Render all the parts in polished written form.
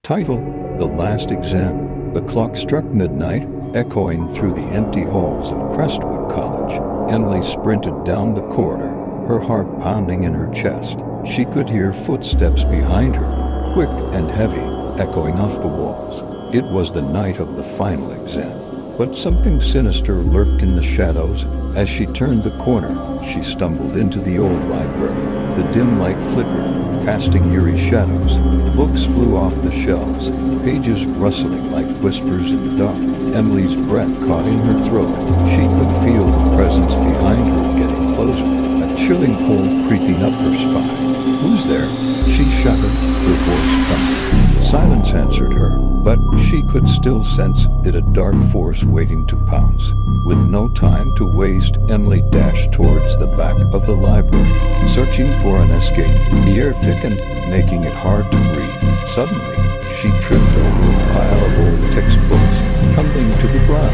Title: The Last Exam. The clock struck midnight, echoing through the empty halls of Crestwood College. Emily sprinted down the corridor, her heart pounding in her chest. She could hear footsteps behind her, quick and heavy, echoing off the walls. It was the night of the final exam, but something sinister lurked in the shadows. As she turned the corner, she stumbled into the old library. The dim light flickered, casting eerie shadows. Books flew off the shelves, pages rustling like whispers in the dark. Emily's breath caught in her throat. She could feel the presence behind her getting closer, a chilling cold creeping up her spine. "Who's there?" she shuddered, her voice trembling. Silence answered her, but she could still sense it, a dark force waiting to pounce. With no time to waste, Emily dashed towards the back of the library, searching for an escape. The air thickened, making it hard to breathe. Suddenly, she tripped over a pile of old textbooks, tumbling to the ground.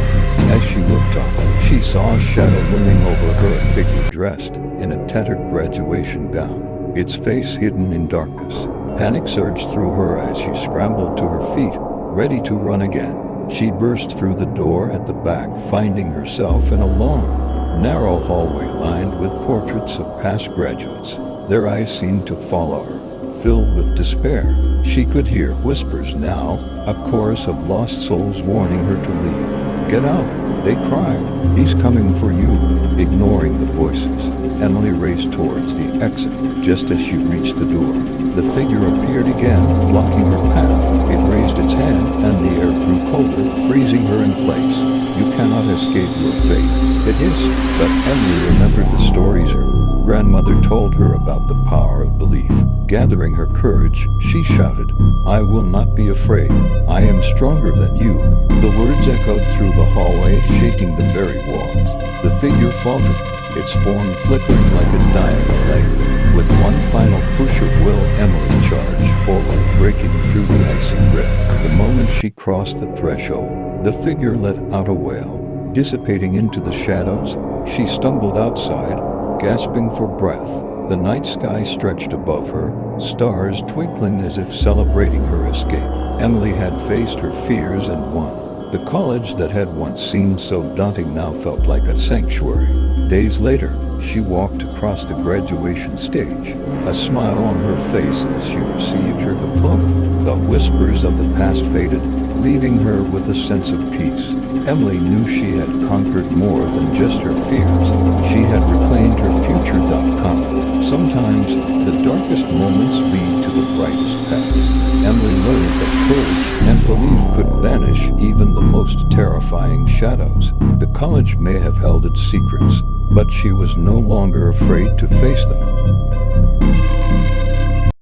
As she looked up, she saw a shadow looming over her, a figure dressed in a tattered graduation gown, its face hidden in darkness. Panic surged through her as she scrambled to her feet, ready to run again. She burst through the door at the back, finding herself in a long, narrow hallway lined with portraits of past graduates. Their eyes seemed to follow her, filled with despair. She could hear whispers now, a chorus of lost souls warning her to leave. "Get out!" they cried. "He's coming for you!" Ignoring the voices, Emily raced towards the exit. Just as she reached the door, the figure appeared again, blocking her path. It raised its hand, and the air grew colder, freezing her in place. "You cannot escape your fate," it hissed. But Emily remembered the stories her grandmother told her about the power of belief. Gathering her courage, she shouted, "I will not be afraid. I am stronger than you." The words echoed through the hallway, shaking the very walls. The figure faltered, its form flickering like a dying flame. With one final push of will, Emily charged forward, breaking through the icy grip. The moment she crossed the threshold, the figure let out a wail. Dissipating into the shadows, she stumbled outside, gasping for breath. The night sky stretched above her, stars twinkling as if celebrating her escape. Emily had faced her fears and won. The college that had once seemed so daunting now felt like a sanctuary. Days later, she walked across the graduation stage, a smile on her face as she received her diploma. The whispers of the past faded, leaving her with a sense of peace. Emily knew she had conquered more than just her fears. She had reclaimed her future.com. Sometimes, the darkest moments lead to the brightest paths. Emily learned that courage and belief could banish even the most terrifying shadows. The college may have held its secrets, but she was no longer afraid to face them.